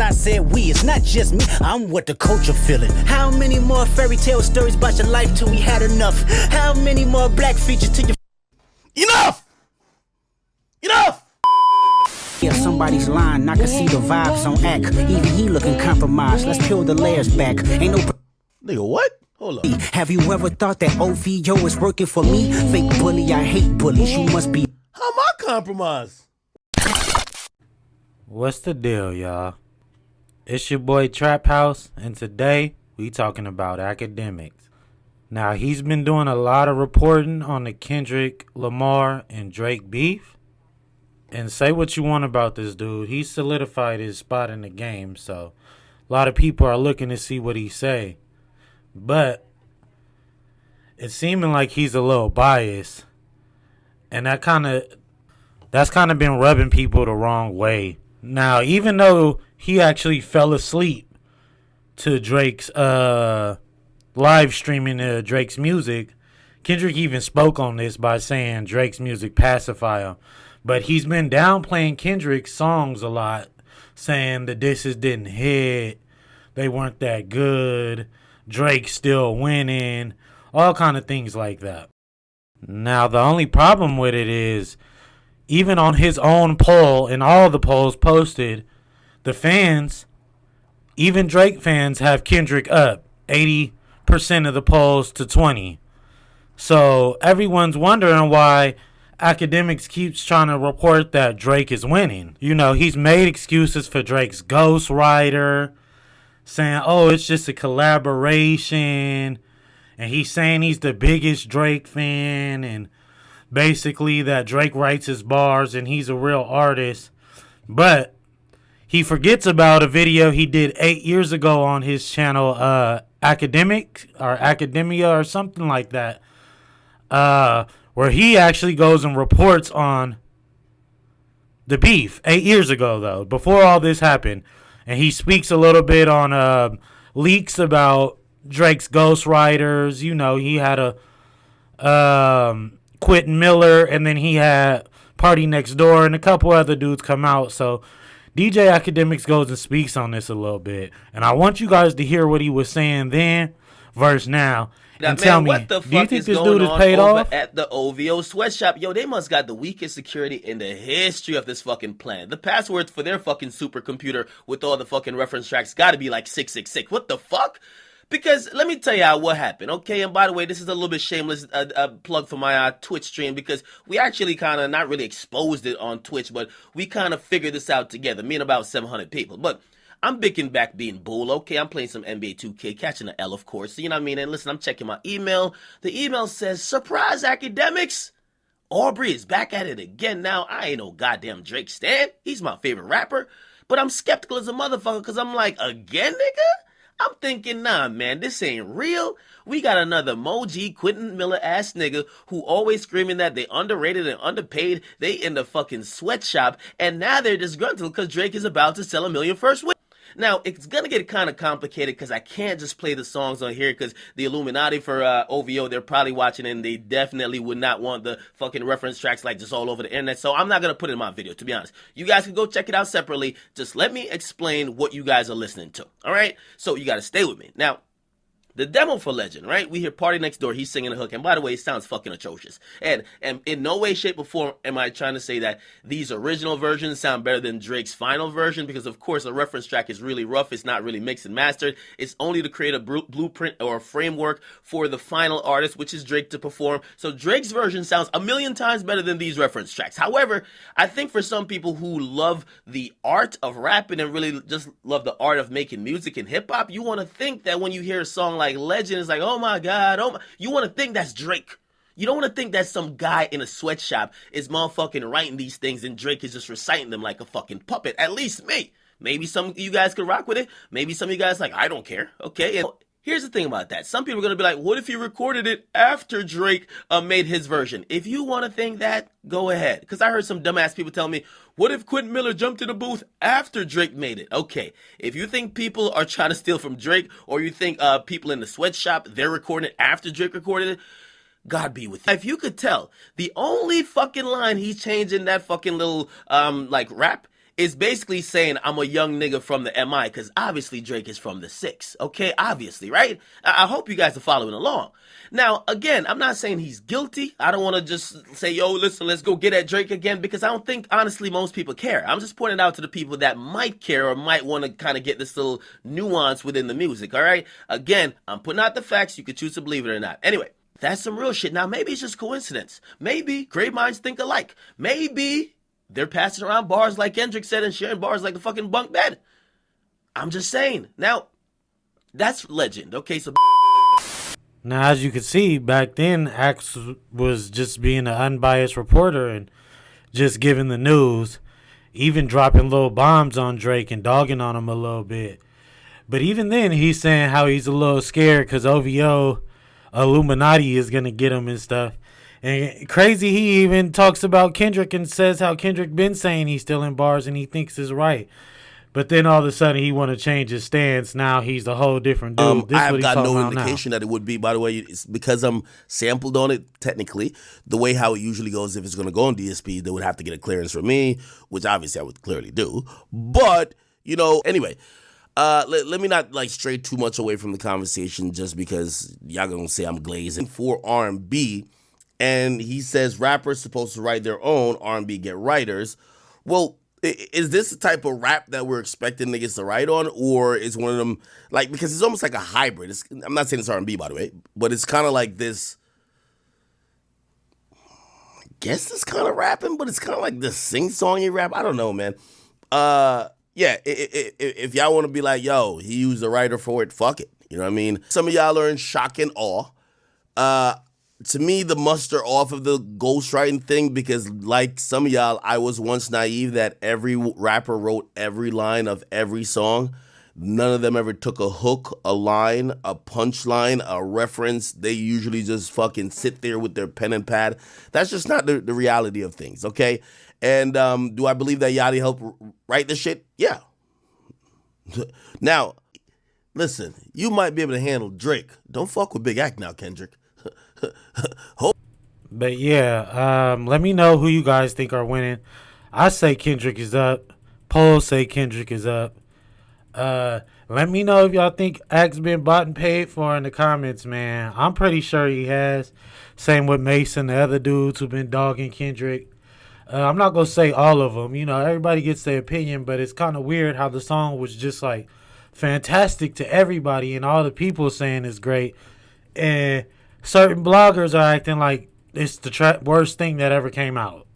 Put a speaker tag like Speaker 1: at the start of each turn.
Speaker 1: I said we, it's not just me, I'm what the culture feeling. How many more fairy tale stories about your life till we had enough? How many more black features till you... Enough! Enough! Yeah, somebody's lying, I can see the vibes on act. Even he looking compromised, let's peel the layers back. Ain't no...
Speaker 2: Nigga, what? Hold on.
Speaker 1: Have you ever thought that OVO is working for me? Fake bully, I hate bullies, you must be...
Speaker 2: How am I compromised?
Speaker 3: What's the deal, y'all? It's your boy Trap House, and today we talking about Akademiks. Now, he's been doing a lot of reporting on the Kendrick Lamar and Drake beef. And say what you want about this dude, he solidified his spot in the game, so a lot of people are looking to see what he say. But it's seeming like he's a little biased, and that's kind of been rubbing people the wrong way. Now, even though he actually fell asleep to Drake's live streaming Drake's music, Kendrick even spoke on this by saying Drake's music pacify him. But he's been downplaying Kendrick's songs a lot, saying the disses didn't hit, they weren't that good, Drake's still winning, all kind of things like that. Now, the only problem with it is, even on his own poll and all the polls posted, the fans, even Drake fans, have Kendrick up 80% of the polls to 20. So everyone's wondering why Akademiks keeps trying to report that Drake is winning. You know, he's made excuses for Drake's ghostwriter, saying, oh, it's just a collaboration. And he's saying he's the biggest Drake fan, and basically that Drake writes his bars and he's a real artist. But he forgets about a video he did 8 years ago on his channel, Akademiks or Academia or something like that, where he actually goes and reports on the beef 8 years ago, though, before all this happened. And he speaks a little bit on leaks about Drake's ghostwriters. You know, he had a Quentin Miller, and then he had Party Next Door, and a couple other dudes come out. So DJ Akademiks goes and speaks on this a little bit, and I want you guys to hear what he was saying then versus now. And tell me,
Speaker 2: what the
Speaker 3: do you
Speaker 2: fuck
Speaker 3: think
Speaker 2: is
Speaker 3: this
Speaker 2: going
Speaker 3: dude is
Speaker 2: on
Speaker 3: paid
Speaker 2: over
Speaker 3: off?
Speaker 2: at the OVO sweatshop? Yo, they must got the weakest security in the history of this fucking planet. The passwords for their fucking supercomputer with all the fucking reference tracks got to be like 666. What the fuck? Because let me tell y'all what happened, okay? And by the way, this is a little bit shameless plug for my Twitch stream, because we actually kind of not really exposed it on Twitch, but we kind of figured this out together, me and about 700 people. But I'm bicking back being bull, okay? I'm playing some NBA 2K, catching the L, of course. You know what I mean? And listen, I'm checking my email. The email says, surprise Akademiks! Aubrey is back at it again. Now, I ain't no goddamn Drake stan. He's my favorite rapper. But I'm skeptical as a motherfucker, because I'm like, again, nigga? I'm thinking, nah, man, this ain't real. We got another Moji, Quentin Miller ass nigga who always screaming that they underrated and underpaid. They in the fucking sweatshop, and now they're disgruntled because Drake is about to sell 1 million first week. Now, it's going to get kind of complicated because I can't just play the songs on here because the Illuminati for OVO, they're probably watching, and they definitely would not want the fucking reference tracks like just all over the internet. So I'm not going to put it in my video, to be honest. You guys can go check it out separately. Just let me explain what you guys are listening to. All right? So you got to stay with me. Now, the demo for Legend, right? We hear Party Next Door. He's singing the hook. And by the way, it sounds fucking atrocious. And in no way, shape, or form am I trying to say that these original versions sound better than Drake's final version, because, of course, a reference track is really rough. It's not really mixed and mastered. It's only to create a blueprint or a framework for the final artist, which is Drake, to perform. So Drake's version sounds 1,000,000 times better than these reference tracks. However, I think for some people who love the art of rapping and really just love the art of making music and hip-hop, you want to think that when you hear a song like Legend, it's like, oh my God, you want to think that's Drake. You don't want to think that some guy in a sweatshop is motherfucking writing these things and Drake is just reciting them like a fucking puppet. At least me. Maybe some of you guys could rock with it. Maybe some of you guys like, I don't care. Okay. And here's the thing about that. Some people are going to be like, what if he recorded it after Drake made his version? If you want to think that, go ahead. Because I heard some dumbass people tell me, what if Quentin Miller jumped in the booth after Drake made it? Okay, if you think people are trying to steal from Drake, or you think people in the sweatshop, they're recording it after Drake recorded it, God be with you. If you could tell, the only fucking line he's changing that fucking little, rap is basically saying I'm a young nigga from the MI, because obviously Drake is from the 6, okay? Obviously, right? I hope you guys are following along. Now, again, I'm not saying he's guilty. I don't want to just say, yo, listen, let's go get at Drake again, because I don't think, honestly, most people care. I'm just pointing out to the people that might care or might want to kind of get this little nuance within the music, all right? Again, I'm putting out the facts. You could choose to believe it or not. Anyway, that's some real shit. Now, maybe it's just coincidence. Maybe great minds think alike. Maybe they're passing around bars like Kendrick said and sharing bars like the fucking bunk bed. I'm just saying. Now, that's legend. Okay, so...
Speaker 3: Now, as you can see, back then, Axe was just being an unbiased reporter and just giving the news, even dropping little bombs on Drake and dogging on him a little bit. But even then, he's saying how he's a little scared because OVO Illuminati is going to get him and stuff. And crazy, he even talks about Kendrick and says how Kendrick been saying he's still in bars and he thinks is right. But then all of a sudden he want to change his stance. Now he's a whole different dude.
Speaker 4: I have got no indication that it would be. By the way, it's because I'm sampled on it. Technically, the way how it usually goes, if it's going to go on DSP, they would have to get a clearance from me, which obviously I would clearly do. But anyway. Let me not stray too much away from the conversation just because y'all gonna say I'm glazing for R&B, and he says rappers supposed to write their own, R&B get writers. Well, is this the type of rap that we're expecting niggas to write on, or is one of them because it's almost like a hybrid? I'm not saying it's R&B, by the way, but it's kind of like this. I guess it's kind of rapping, but it's kind of like this sing-songy rap. I don't know, man. Yeah, if y'all want to be like, yo, he used a writer for it, fuck it. You know what I mean? Some of y'all are in shock and awe. To me, the muster off of the ghostwriting thing, because like some of y'all, I was once naive that every rapper wrote every line of every song. None of them ever took a hook, a line, a punchline, a reference. They usually just fucking sit there with their pen and pad. That's just not the reality of things, okay? And do I believe that Yachty helped write this shit? Yeah. Now, listen, you might be able to handle Drake. Don't fuck with Big Act now, Kendrick.
Speaker 3: But yeah, let me know who you guys think are winning. I say Kendrick is up. Polls say Kendrick is up. Let me know if y'all think Axe been bought and paid for in the comments, man. I'm pretty sure he has. Same with Mason, the other dudes who've been dogging Kendrick. I'm not going to say all of them. Everybody gets their opinion, but it's kind of weird how the song was just fantastic to everybody and all the people saying it's great. And certain bloggers are acting like it's the worst thing that ever came out.